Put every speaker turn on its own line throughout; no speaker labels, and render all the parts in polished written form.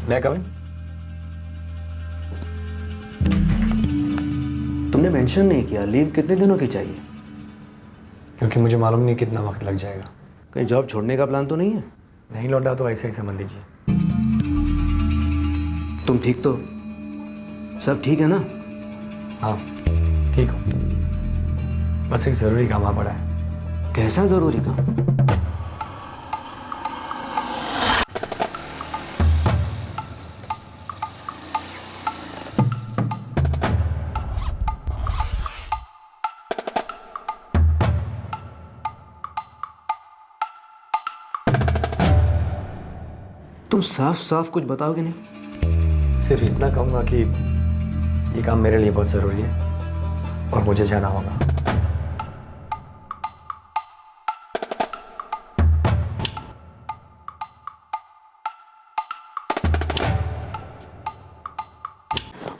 मैं कम इन?
तुमने मेंशन नहीं किया लीव कितने दिनों की चाहिए?
क्योंकि मुझे मालूम नहीं कितना वक्त लग जाएगा।
कहीं जॉब छोड़ने का प्लान तो नहीं है?
नहीं लौटा तो ऐसे ही समझ लीजिए।
तुम ठीक तो? सब ठीक है ना?
हाँ ठीक हो, बस एक ज़रूरी काम आ पड़ा है।
कैसा जरूरी काम? तुम साफ साफ कुछ बताओगे नहीं?
सिर्फ इतना कहूँगा कि ये काम मेरे लिए बहुत ज़रूरी है और मुझे जाना होगा।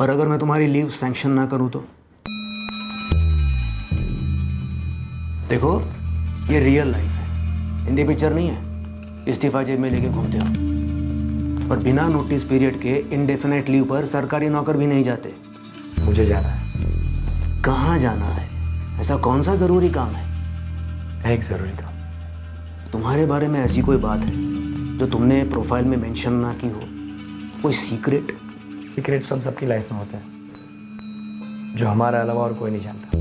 और अगर मैं तुम्हारी लीव सैंक्शन ना करूं तो? देखो ये रियल लाइफ है, हिंदी पिक्चर नहीं है। इस्तीफा जेब में लेके घूमते हो और बिना नोटिस पीरियड के इंडेफिनेट लीव पर सरकारी नौकर भी नहीं जाते।
मुझे जाना है।
कहाँ जाना है? ऐसा कौन सा जरूरी काम है?
एक ज़रूरी काम।
तुम्हारे बारे में ऐसी कोई बात है जो तुमने प्रोफाइल में मेंशन ना की हो? कोई सीक्रेट?
सीक्रेट सब सबकी लाइफ में होते हैं, जो हमारे अलावा और कोई नहीं जानता।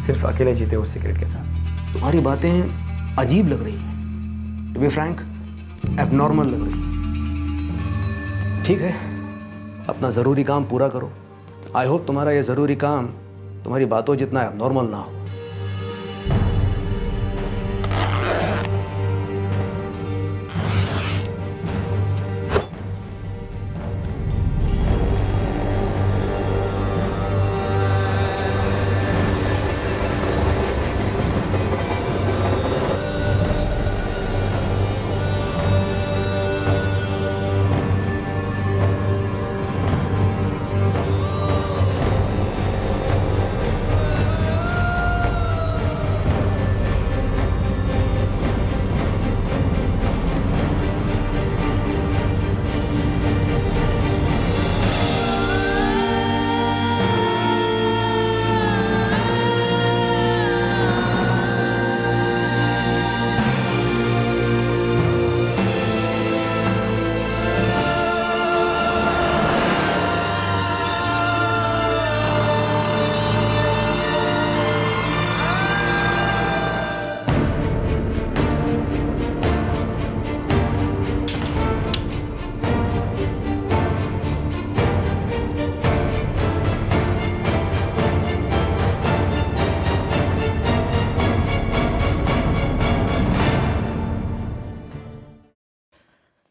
सिर्फ अकेले जीते उस सीक्रेट के साथ।
तुम्हारी बातें अजीब लग रही हैं, टू बी फ्रैंक एबनॉर्मल लग रही है। ठीक है, अपना ज़रूरी काम पूरा करो। आई होप तुम्हारा ये ज़रूरी काम तुम्हारी बातों जितना एबनॉर्मल ना हो।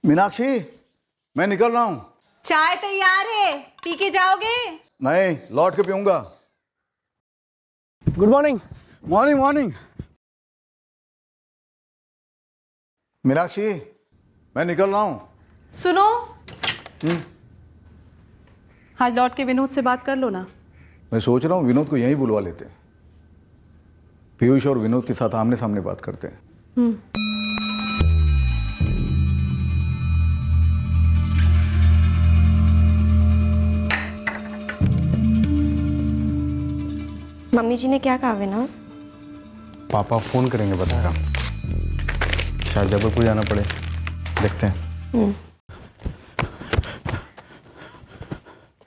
मीनाक्षी, मैं निकल रहा हूँ।
चाय तैयार है, पी के जाओगे?
नहीं, लौट के पीऊंगा।
Good morning.
Morning morning. Meenakshi, मैं निकल रहा हूँ।
सुनो, आज लौट के विनोद से बात कर लो ना।
मैं सोच रहा हूँ विनोद को यहीं बुलवा लेते हैं। पीयूष और विनोद के साथ आमने सामने बात करते हैं।
मम्मी जी ने क्या कहा विनोद?
पापा फोन करेंगे बताया। शायद जबलपुर जाना पड़े, देखते हैं।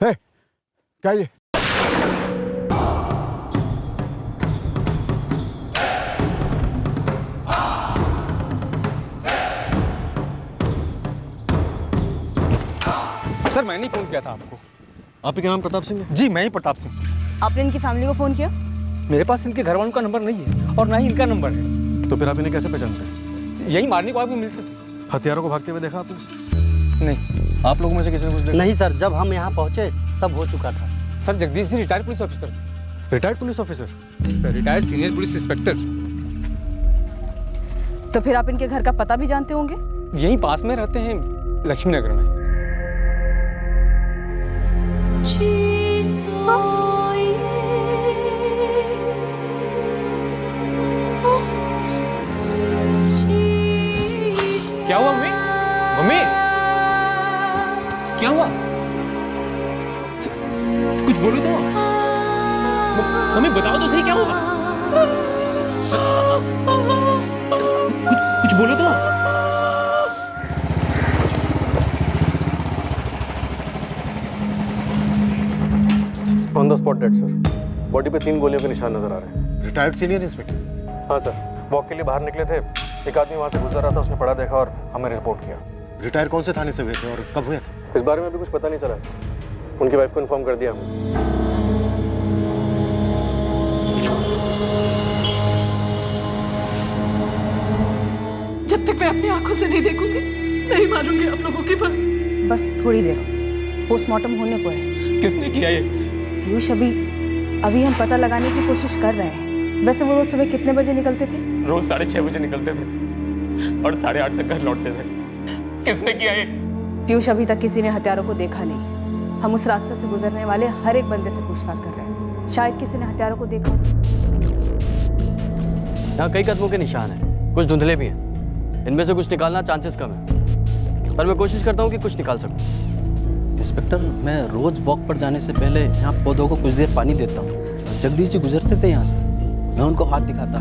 हे, क्या ये?
सर मैंने ही फोन किया था आपको।
आप ही का नाम प्रताप सिंह है?
जी मैं ही प्रताप सिंह।
आपने इनकी फैमिली को फोन किया?
मेरे पास इनके घर वालों का नंबर नहीं है और ना ही इनका नंबर है।
तो फिर आप इन्हें कैसे पहचानते हैं?
यही मारने को आपको मिलते थे।
हथियारों को भागते हुए देखा आपने?
नहीं
आप लोगों में से किसी ने कुछ देखा?
नहीं सर, जब हम यहाँ पहुँचे तब हो चुका था।
Sir Jagdish ji retired police officer थे।
Retired police officer?
Retired senior police inspector.
तो फिर आप इनके घर का पता भी जानते होंगे?
यहीं पास में रहते हैं, लक्ष्मी नगर में। क्या हुआ मम्मी? मम्मी क्या हुआ? कुछ बोलो तो। मम्मी बताओ तो सही, क्या हुआ? कुछ बोलो तो।
On the spot dead sir. Body पे 3 गोलियों के निशान नजर आ रहे हैं।
Retired senior inspector?
हाँ सर, वॉक के लिए बाहर निकले थे, एक आदमी वहाँ से गुजर रहा था, उसने पड़ा देखा और हमें रिपोर्ट किया।
रिटायर कौन से थाने से हुए थे और कब हुए थे?
इस बारे में अभी कुछ पता नहीं चला सर। उनकी वाइफ को इन्फॉर्म कर दिया हमने।
जब तक मैं अपनी आंखों से नहीं देखूंगी नहीं मानूंगी आप लोगों की बात।
बस थोड़ी देर और पोस्टमार्टम होने को है।
किसने किया ये?
पीयूष, अभी हम पता लगाने की कोशिश कर रहे हैं। वैसे वो रोज सुबह कितने बजे निकलते थे?
रोज 6:30 बजे निकलते थे और 8:30 तक घर लौटते थे। किसने किया ये?
पीयूष, अभी तक किसी ने हथियारों को देखा नहीं। हम उस रास्ते से गुजरने वाले हर एक बंदे से पूछताछ कर रहे हैं। शायद किसी ने हथियारों को देखा।
यहाँ कई कदमों के निशान हैं, कुछ धुंधले भी हैं। इनमें से कुछ निकालना चांसेस कम है, पर मैं कोशिश करता हूँ कि कुछ निकाल सकूँ।
इंस्पेक्टर, मैं रोज वॉक पर जाने से पहले यहाँ पौधों को कुछ देर पानी देता हूँ। जगदीश जी गुजरते थे यहाँ से, मैं उनको हाथ दिखाता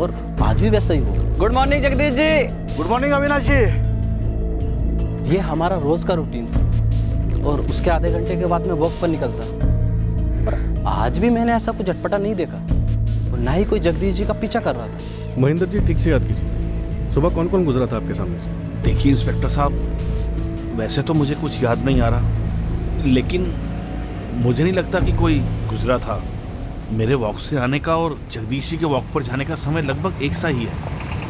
और आज भी वैसा ही हो।
Good morning Jagdish ji.
Good morning Avinash जी।
ये हमारा रोज का रूटीन था और उसके आधे घंटे के बाद मैं वॉक पर निकलता। पर आज भी मैंने ऐसा कुछ अटपटा नहीं देखा और ना ही कोई जगदीश जी का पीछा कर रहा था।
महेंद्र जी, ठीक से याद कीजिए, सुबह कौन कौन गुजरा था आपके सामने से?
देखिए इंस्पेक्टर साहब, वैसे तो मुझे कुछ याद नहीं आ रहा, लेकिन मुझे नहीं लगता कि कोई गुजरा था। मेरे वॉक से आने का और जगदीश जी के वॉक पर जाने का समय लगभग एक सा ही है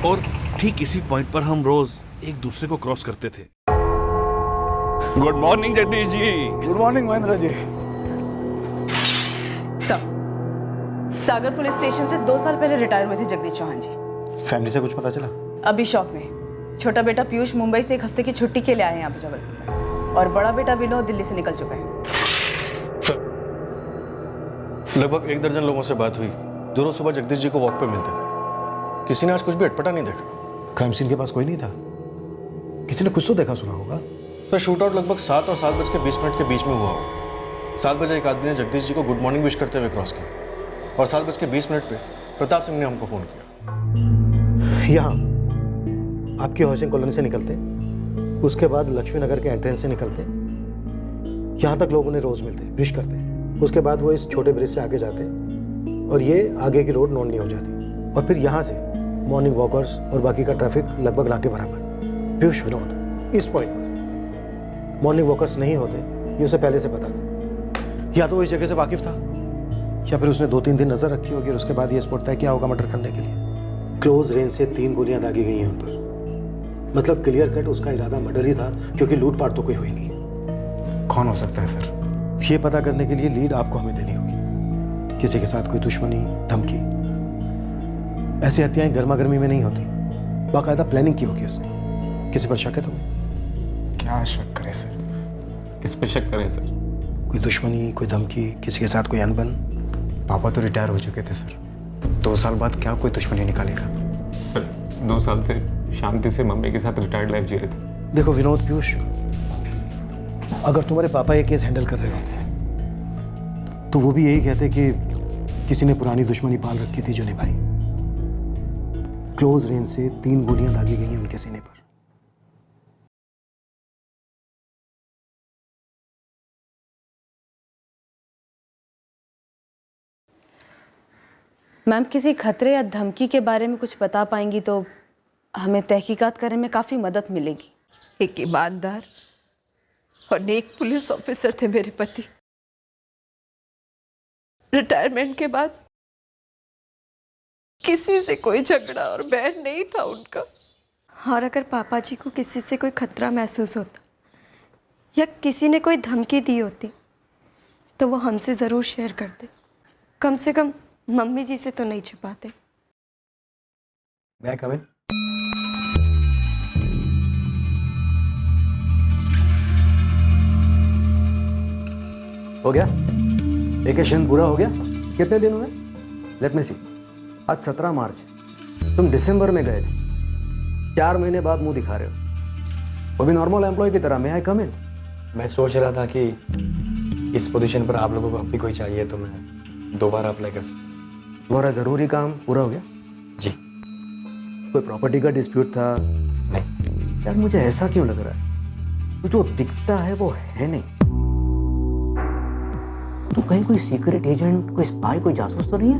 और ठीक इसी पॉइंट पर हम रोज एक दूसरे को क्रॉस करते थे। Good morning Jagdish ji.
Good morning Mahendra ji.
सागर पुलिस स्टेशन से 2 साल पहले रिटायर हुए थे जगदीश चौहान जी।
फैमिली से कुछ पता चला?
अभी शौक में। छोटा बेटा पीयूष मुंबई से 1 हफ्ते की छुट्टी के लिए आए हैं यहाँ पे जबलपुर में, और बड़ा बेटा विनोद दिल्ली से निकल चुका है।
सर, लगभग 1 दर्जन लोगों से बात हुई जो रोज सुबह जगदीश जी को वॉक पे मिलते थे। किसी ने आज कुछ भी अटपटा नहीं देखा।
क्राइम सीन के पास कोई नहीं था? किसी ने कुछ तो देखा सुना होगा?
सर, शूट आउट लगभग 7 और 7:20 के बीच में हुआ हो। 7 बजे एक आदमी ने जगदीश जी को गुड मॉर्निंग विश करते हुए क्रॉस किया और 7:20 पे प्रताप सिंह ने हमको फोन किया।
यहाँ आपकी हाउसिंग कॉलोनी से निकलते, उसके बाद लक्ष्मी नगर के एंट्रेंस से निकलते, यहाँ तक लोग उन्हें रोज मिलते, विश करते। उसके बाद वो इस छोटे ब्रिज से आगे जाते और ये आगे की रोड नोन नहीं हो जाती, और फिर यहाँ से मॉर्निंग वॉकर्स और बाकी का ट्रैफिक लगभग ना के बराबर। पीयूष, विनोद इस पॉइंट पर मॉर्निंग वॉकर्स नहीं होते, ये उसे पहले से पता था। या तो वो इस जगह से वाकिफ था या फिर उसने 2-3 दिन नजर रखी होगी और उसके बाद ये स्पॉट तय किया होगा मर्डर करने के लिए। क्लोज रेंज से 3 गोलियां दागी गई हैं उन पर। मतलब क्लियर कट उसका इरादा मर्डर ही था, क्योंकि लूटपाट तो कोई हुई नहीं।
कौन हो सकता है सर?
ये पता करने के लिए लीड आपको हमें देनी होगी। किसी के साथ कोई दुश्मनी, धमकी, ऐसी हत्याएं गर्मा गर्मी में नहीं होती, बाकायदा प्लानिंग की होगी उसने। किसी पर शक है तुम्हें?
क्या शक करें सर?
किस पे शक करें सर?
कोई दुश्मनी, कोई धमकी, किसी के साथ कोई अनबन?
पापा तो रिटायर हो चुके थे सर, 2 साल बाद क्या कोई दुश्मनी निकालेगा?
सर, 2 साल से शांति से मम्मी के साथ रिटायर्ड लाइफ जी रहे थे।
देखो विनोद, पीयूष, अगर तुम्हारे पापा ये केस हैंडल कर रहे होते तो वो भी यही कहते कि किसी ने पुरानी दुश्मनी पाल रखी थी जो निभाई। क्लोज रेंज से 3 गोलियां दागी गई हैं उनके सीने पर।
मैम, किसी खतरे या धमकी के बारे में कुछ बता पाएंगी तो हमें तहकीकात करने में काफ़ी मदद मिलेगी।
एक ईमानदार और नेक पुलिस ऑफिसर थे मेरे पति। रिटायरमेंट के बाद किसी से कोई झगड़ा और बैर नहीं था उनका।
और अगर पापा जी को किसी से कोई खतरा महसूस होता या किसी ने कोई धमकी दी होती तो वो हमसे ज़रूर शेयर करते। कम से कम मम्मी जी से तो नहीं छिपाते।
मैं कम इन? हो गया? वेकेशन पूरा हो गया? कितने दिन हुए? लेट मी सी। आज 17 मार्च, तुम दिसंबर में गए थे। 4 महीने बाद मुंह दिखा रहे हो, वो भी नॉर्मल एम्प्लॉय की तरह। मैं आई कम इन?
मैं सोच रहा था कि इस पोजीशन पर आप लोगों को अब भी कोई चाहिए तो मैं दोबारा अप्लाई कर सकता।
तुम्हारा ज़रूरी काम पूरा हो गया?
जी।
कोई प्रॉपर्टी का डिस्प्यूट था?
नहीं।
यार मुझे ऐसा क्यों लग रहा है, तो जो दिखता है वो है नहीं। तो कहीं कोई सीक्रेट एजेंट, कोई स्पाई, कोई जासूस तो नहीं है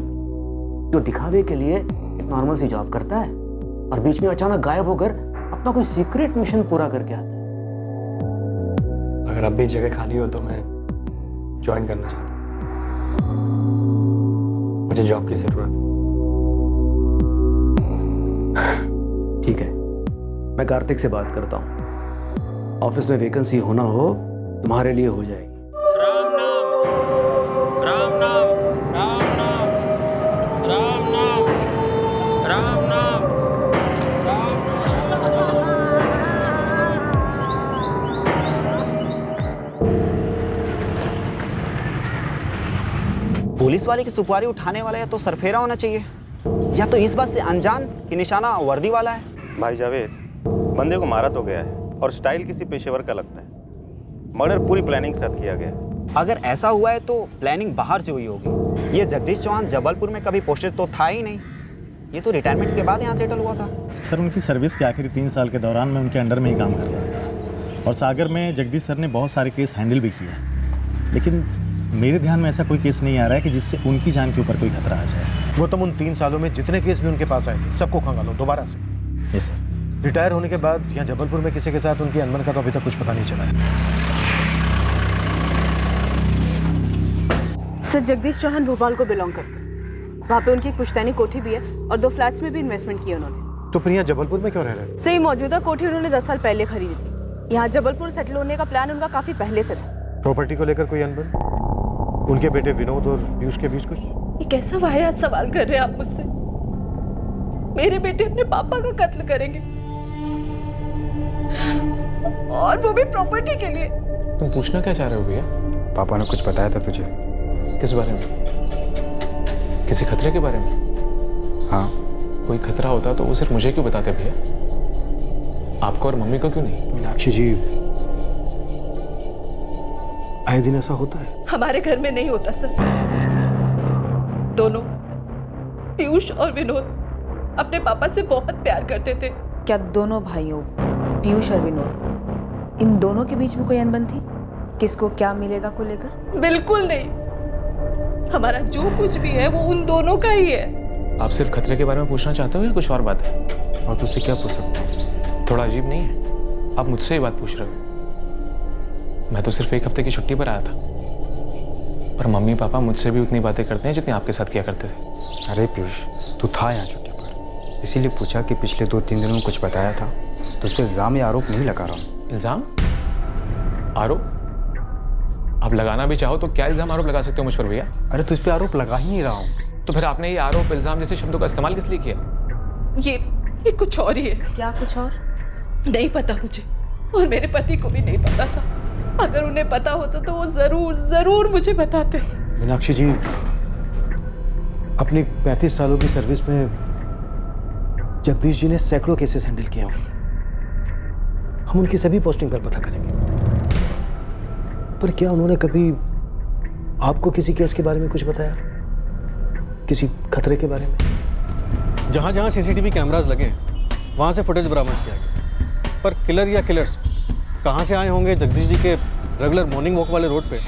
जो दिखावे के लिए एक नॉर्मल सी जॉब करता है और बीच में अचानक गायब होकर अपना कोई सीक्रेट मिशन पूरा करके आता है?
अगर अब भी जगह खाली हो तो मैं ज्वाइन करना चाहता हूँ। मुझे जॉब की जरूरत है।
ठीक है, मैं कार्तिक से बात करता हूँ। ऑफिस में वैकेंसी होना हो तुम्हारे लिए हो जाएगी।
राम नाम, राम नाम, राम नाम, राम नाम, राम नाम, राम
पुलिस वाले की सुपारी उठाने वाला या तो सरफेरा होना चाहिए, या तो इस बात से अनजान कि निशाना वर्दी वाला है।
भाई जावेद, बंदे को मारा तो गया है और स्टाइल किसी पेशेवर का लगता है। मर्डर पूरी प्लानिंग के साथ किया गया है।
अगर ऐसा हुआ है तो प्लानिंग बाहर से हुई होगी। ये जगदीश चौहान जबलपुर में कभी पोस्टेड तो था ही नहीं, ये तो रिटायरमेंट के बाद यहाँ सेटल हुआ था।
सर, उनकी सर्विस के आखिरी 3 साल के दौरान मैं उनके अंडर में ही काम कर रहा था और सागर में जगदीश सर ने बहुत सारे केस हैंडल भी किए, लेकिन मेरे ध्यान में ऐसा कोई केस नहीं आ रहा है कि जिससे उनकी जान के ऊपर कोई खतरा आ जाए।
वो तुम उन 3 सालों में जितने केस भी उनके पास आए थे सबको खंगालो दोबारा से।
Yes sir.
रिटायर होने के बाद यहाँ जबलपुर में किसी के साथ उनकी अनबन का तो अभी तक कुछ पता नहीं चला है।
सर, जगदीश चौहान भोपाल को बिलोंग करते हैं। वहाँ पे उनकी एक पुश्तैनी कोठी भी है और 2 फ्लैट्स में भी इन्वेस्टमेंट किया उन्होंने।
तो फिर यहाँ जबलपुर में क्यों रह रहे थे?
सही मौजूदा कोठी उन्होंने 10 साल पहले खरीदी थी। यहाँ जबलपुर सेटल होने का प्लान उनका काफी पहले से था।
प्रॉपर्टी को लेकर कोई अनबन? उनके बेटे विनोद और पीयूष के बीच कुछ?
ये कैसा वाहियात सवाल कर रहे हैं आप मुझसे? मेरे बेटे अपने पापा का कत्ल करेंगे और वो भी प्रॉपर्टी के लिए।
तुम पूछना क्या चाह रहे हो भैया?
पापा ने कुछ बताया था तुझे?
किस बारे में? किसी खतरे के बारे में?
हाँ।
कोई खतरा होता तो वो सिर्फ मुझे क्यों बताते भैया? आपको और मम्मी को क्यों नहीं?
मीनाक्षी जी, आए दिन ऐसा होता है?
हमारे घर में नहीं होता सर। दोनों, पीयूष और विनोद, अपने पापा से बहुत प्यार करते थे।
क्या दोनों भाइयों, पीयूष और विनोद, इन दोनों के बीच में कोई अनबन थी? किसको क्या मिलेगा को लेकर?
बिल्कुल नहीं। हमारा जो कुछ भी है वो उन दोनों का ही है।
आप सिर्फ खतरे के बारे में पूछना चाहते हो या कुछ और बात है?
और तुझसे क्या पूछ सकता हूँ?
थोड़ा अजीब नहीं है? आप मुझसे ही बात पूछ रहे हो। मैं तो सिर्फ 1 हफ्ते की छुट्टी पर आया था, पर मम्मी पापा मुझसे भी उतनी बातें करते हैं जितनी आपके साथ किया करते थे।
अरे पीयूष, तू था यहाँ छुट्टी पर, इसीलिए पूछा कि पिछले 2-3 दिनों में कुछ बताया था। तो उस पर इल्ज़ाम या आरोप नहीं लगा रहा हूँ।
इल्ज़ाम? आरोप? आप लगाना भी चाहो तो क्या इल्ज़ाम आरोप लगा सकते हो मुझ पर भैया?
अरे तो इस पर आरोप लगा ही नहीं रहा हूँ।
तो फिर आपने ये आरोप इल्ज़ाम जैसे शब्दों का इस्तेमाल किस लिए किया?
ये कुछ और ही है।
क्या कुछ और?
नहीं पता मुझे, और मेरे पति को भी नहीं पता था। अगर उन्हें पता होता तो वो जरूर मुझे बताते।
मीनाक्षी जी, अपनी 35 सालों की सर्विस में जगदीश जी ने सैकड़ों केसेस हैंडल किए होंगे। हम उनकी सभी पोस्टिंग पर पता करेंगे, पर क्या उन्होंने कभी आपको किसी केस के बारे में कुछ बताया? किसी खतरे के बारे में?
जहाँ जहाँ सीसीटीवी कैमरास लगे वहाँ से फुटेज बरामद किया गया, पर किलर या किलर्स कहाँ से आए होंगे जगदीश जी के रेगुलर मॉर्निंग वॉक वाले रोड पे,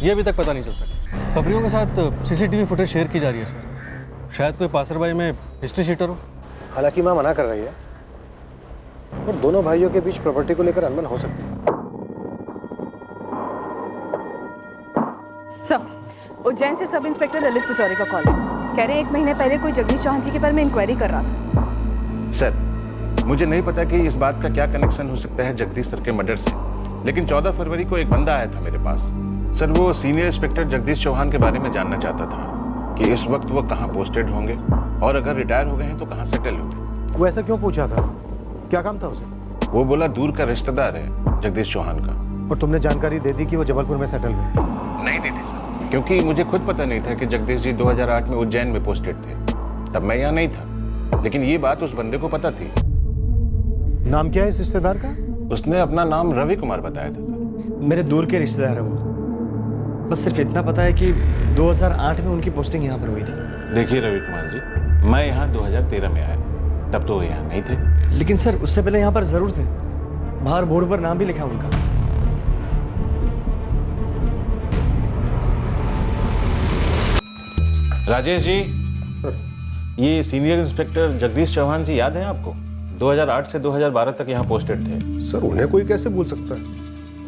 ये अभी तक पता नहीं चल सका। खबरियों के साथ सीसीटीवी फुटेज शेयर की जा रही है सर। शायद कोई पासरबाई में हिस्ट्री शीटर हो।
हालांकि मां मना कर रही है, और दोनों भाइयों के बीच प्रॉपर्टी को लेकर अनबन हो सकती है।
सब उज्जैन से सब इंस्पेक्टर ललित पुजारी का कॉल है। कह रहे हैं 1 महीने पहले कोई जगदीश चौहान जी के बारे में इंक्वायरी कर रहा था।
सर, मुझे नहीं पता कि इस बात का क्या कनेक्शन हो सकता है जगदीश सर के मर्डर से, लेकिन 14 फरवरी को एक बंदा आया था मेरे पास। सर, वो सीनियर इंस्पेक्टर जगदीश चौहान के बारे में जानना चाहता था कि इस वक्त वो कहाँ पोस्टेड होंगे और अगर रिटायर हो गए हैं तो कहाँ सेटल होंगे।
वो ऐसा क्यों पूछा था? क्या काम था उसे?
वो बोला दूर का रिश्तेदार है जगदीश चौहान का।
और तुमने जानकारी दे दी कि वो जबलपुर में सेटल हुए?
नहीं दी थी सर, क्योंकि मुझे खुद पता नहीं था कि जगदीश जी 2008 में उज्जैन में पोस्टेड थे। तब मैं यहाँ नहीं था, लेकिन ये बात उस बंदे को पता थी।
नाम क्या है इस रिश्तेदार का?
उसने अपना नाम रवि कुमार बताया था सर।
मेरे दूर के रिश्तेदार हैं वो। बस सिर्फ इतना पता है कि 2008 में उनकी पोस्टिंग यहाँ पर हुई थी।
देखिए रवि कुमार जी, मैं यहाँ 2013 में आया, तब तो यहाँ नहीं थे।
लेकिन सर उससे पहले यहाँ पर जरूर थे, बाहर बोर्ड पर नाम भी लिखा उनका।
राजेश जी, ये सीनियर इंस्पेक्टर जगदीश चौहान जी याद है आपको? 2008 से 2012 तक यहाँ पोस्टेड थे।
सर उन्हें कोई कैसे भूल सकता है?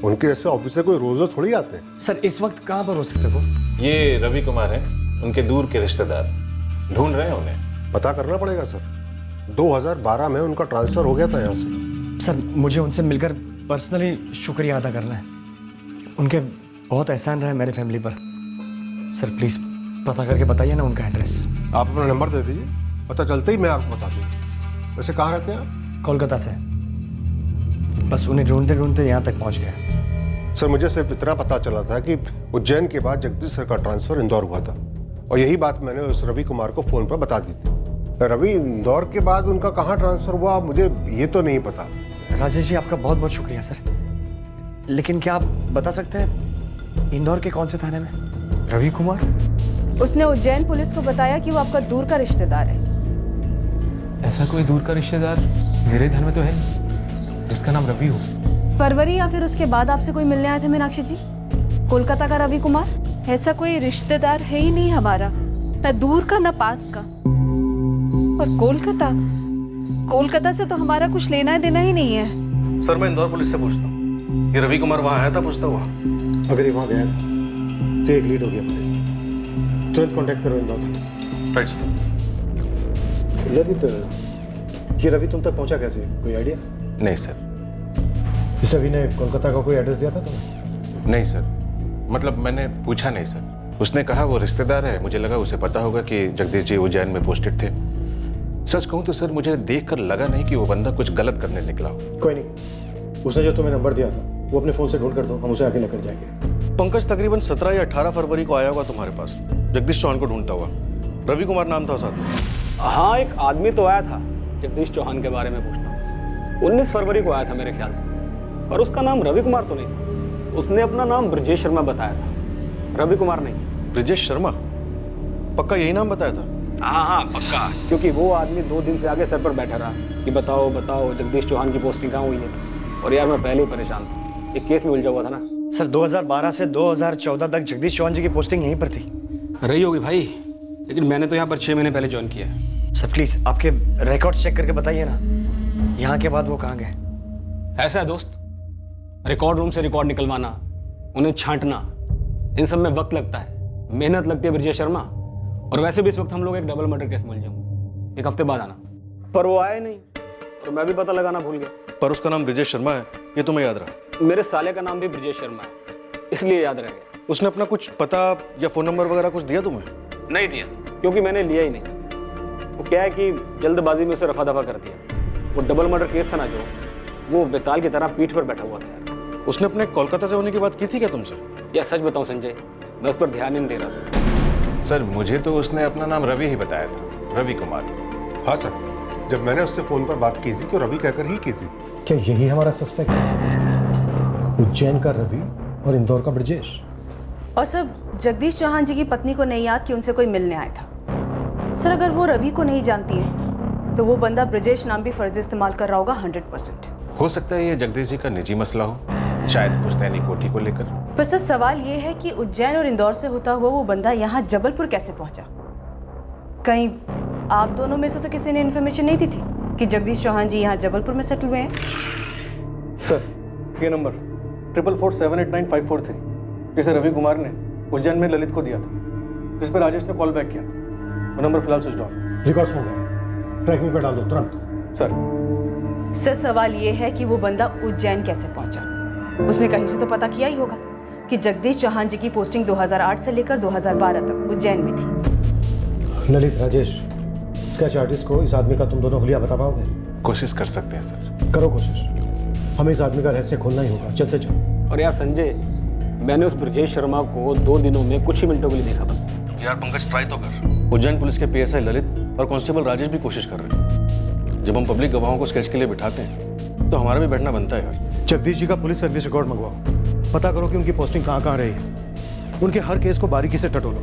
उनके ऐसे ऑफिसर कोई रोज रोज थोड़ी आते हैं।
सर इस वक्त कहाँ पर हो सकते वो?
ये रवि कुमार हैं, उनके दूर के रिश्तेदार, ढूंढ रहे हैं उन्हें।
पता करना पड़ेगा सर। 2012 में उनका ट्रांसफर हो गया था यहाँ से।
सर मुझे उनसे मिलकर पर्सनली शुक्रिया अदा करना है। उनके बहुत एहसान रहे मेरे फैमिली पर। सर प्लीज़ पता करके बताइए ना उनका एड्रेस।
आप अपना नंबर दे दीजिए, पता चलते ही मैं आपको बता दूँगा। वैसे कहाँ रहते हैं आप?
कोलकाता से। बस उन्हें ढूंढते ढूंढते यहाँ तक पहुँच गया।
सर मुझे सिर्फ इतना पता चला था कि उज्जैन के बाद जगदीश सर का ट्रांसफर इंदौर हुआ था, और यही बात मैंने उस रवि कुमार को फ़ोन पर बता दी थी। रवि, इंदौर के बाद उनका कहाँ ट्रांसफर हुआ मुझे ये तो नहीं पता।
राजेश जी आपका बहुत बहुत शुक्रिया सर। लेकिन क्या आप बता सकते हैं इंदौर के कौन से थाने में? रवि कुमार?
उसने उज्जैन पुलिस को बताया कि वो आपका दूर का रिश्तेदार है।
ऐसा कोई दूर का रिश्तेदार मेरे ध्यान में तो है नहीं जिसका नाम रवि हो।
फरवरी या फिर उसके बाद आपसे कोई मिलने आया था मीनाक्षी जी? कोलकाता का रवि कुमार?
ऐसा कोई रिश्तेदार है ही नहीं हमारा, न दूर का न पास का। और कोलकाता से तो हमारा कुछ लेना देना ही नहीं है।
सर मैं इंदौर पुलिस से पूछता हूँ, ये रवि कुमार वहाँ आया था पूछता हुआ?
अगर ये वहाँ गया था तो एक लीड हो गया हमारे। तुरंत कांटेक्ट करो इंदौर थाने से।
Right sir.
ललित, ये रवि तुम तक पहुँचा कैसे? कोई आइडिया?
नहीं सर।
इस रवि ने कोलकाता का कोई एड्रेस दिया था तुम्हें?
नहीं सर, मतलब मैंने पूछा नहीं सर। उसने कहा वो रिश्तेदार है, मुझे लगा उसे पता होगा कि जगदीश जी उज्जैन में पोस्टेड थे। सच कहूँ तो सर मुझे देखकर लगा नहीं कि वो बंदा कुछ गलत करने निकला हो।
कोई नहीं, उसने जो तुम्हें नंबर दिया था वो अपने फ़ोन से ढूंढ कर दो, हम उसे आगे लेकर जाएंगे।
पंकज तकरीबन 17 या 18 फरवरी को आया होगा तुम्हारे पास, जगदीश चौहान को ढूंढता हुआ। रवि कुमार नाम था उस आदमी।
हाँ, एक आदमी तो आया था जगदीश चौहान के बारे में पूछना। 19 फरवरी को आया था मेरे ख्याल से, और उसका नाम रवि कुमार तो नहीं था। उसने अपना नाम ब्रजेश शर्मा बताया था, रवि कुमार नहीं।
ब्रजेश शर्मा? पक्का यही नाम बताया था?
हाँ पक्का, क्योंकि वो आदमी 2 दिन से आगे सर पर बैठा रहा कि बताओ जगदीश चौहान की पोस्टिंग कहाँ हुई है। और यार मैं पहले ही परेशान था, एक केस में उलझा हुआ था ना।
सर 2012 से 2014 तक जगदीश चौहान जी की पोस्टिंग यहीं पर थी।
रही होगी भाई, लेकिन मैंने तो यहाँ पर 6 महीने पहले ज्वाइन किया है।
सर प्लीज आपके रिकॉर्ड चेक करके बताइए ना, यहाँ के बाद वो कहाँ गए?
ऐसा है दोस्त, रिकॉर्ड रूम से रिकॉर्ड निकलवाना, उन्हें छांटना, इन सब में वक्त लगता है, मेहनत लगती है ब्रजेश शर्मा। और वैसे भी इस वक्त हम लोग एक डबल मर्डर केस में उलझे होंगे। 1 हफ्ते बाद आना। पर वो आया नहीं, और मैं भी पता लगाना भूल गया।
पर उसका नाम ब्रजेश शर्मा है, ये तुम्हें याद रहा?
मेरे साले का नाम भी ब्रजेश शर्मा है, इसलिए याद रह गया।
उसने अपना कुछ पता या फ़ोन नंबर वगैरह कुछ दिया तुम्हें?
नहीं दिया, क्योंकि मैंने लिया ही नहीं। वो क्या है कि जल्दबाजी में उसे रफा दफा कर दिया। वो डबल मर्डर केस था ना जो, वो बेताल की तरह पीठ पर बैठा हुआ था यार।
उसने अपने कोलकाता से होने की बात की थी क्या तुमसे?
या सच बताऊं संजय, मैं उस पर ध्यान ही नहीं दे रहा था।
सर मुझे तो उसने अपना नाम रवि ही बताया था, रवि कुमार।
हाँ सर, जब मैंने उससे फ़ोन पर बात की थी तो रवि कहकर ही की थी।
क्या यही हमारा सस्पेक्ट है? उज्जैन का रवि और इंदौर का ब्रजेश।
और सर जगदीश चौहान जी की पत्नी को नहीं याद कि उनसे कोई मिलने आया था। सर अगर वो रवि को नहीं जानती है तो वो बंदा ब्रजेश नाम भी फर्जी इस्तेमाल कर रहा होगा 100%।
हो सकता है ये जगदीश जी का निजी मसला हो, शायद पुश्तैनी कोठी को लेकर।
पर सर सवाल ये है कि उज्जैन और इंदौर से होता हुआ वो बंदा यहाँ जबलपुर कैसे पहुंचा? कहीं आप दोनों में से तो किसी ने इन्फॉर्मेशन नहीं दी थी कि जगदीश चौहान जी यहाँ जबलपुर में सेटल हुए हैं?
सर ये नंबर 444789543 जिसे रवि कुमार ने उज्जैन में ललित को दिया था, जिस पर राजेश ने कॉल बैक किया था, वो नंबर फिलहाल स्विच ऑफ।
रिकॉर्ड्स हो गए, ट्रैकिंग पे डाल दो तुरंत।
सर सवाल ये है कि वो बंदा उज्जैन कैसे पहुंचा? उसने कहीं से तो पता किया ही होगा कि जगदीश चौहान जी की पोस्टिंग 2008 से लेकर 2012 तक उज्जैन में थी।
ललित, राजेश, स्केच आर्टिस्ट को इस आदमी का तुम दोनों हुलिया बता पाओगे?
कोशिश कर सकते हैं सर।
करो कोशिश, हमें इस आदमी का रहस्य खोलना ही होगा, जल्द से जल्द।
और यार संजय, मैंने उस ब्रजेश शर्मा को 2 दिनों में कुछ ही मिनटों के लिए देखा बस।
यार पंकज ट्राई तो कर। उज्जैन पुलिस के PSI ललित और कांस्टेबल राजेश भी कोशिश कर रहे हैं। जब हम पब्लिक गवाहों को स्केच के लिए बिठाते हैं तो हमारा भी बैठना बनता है यार।
जगदीश जी का पुलिस सर्विस रिकॉर्ड मंगवाओ, पता करो कि उनकी पोस्टिंग कहाँ कहाँ रही है। उनके हर केस को बारीकी से टटोलो।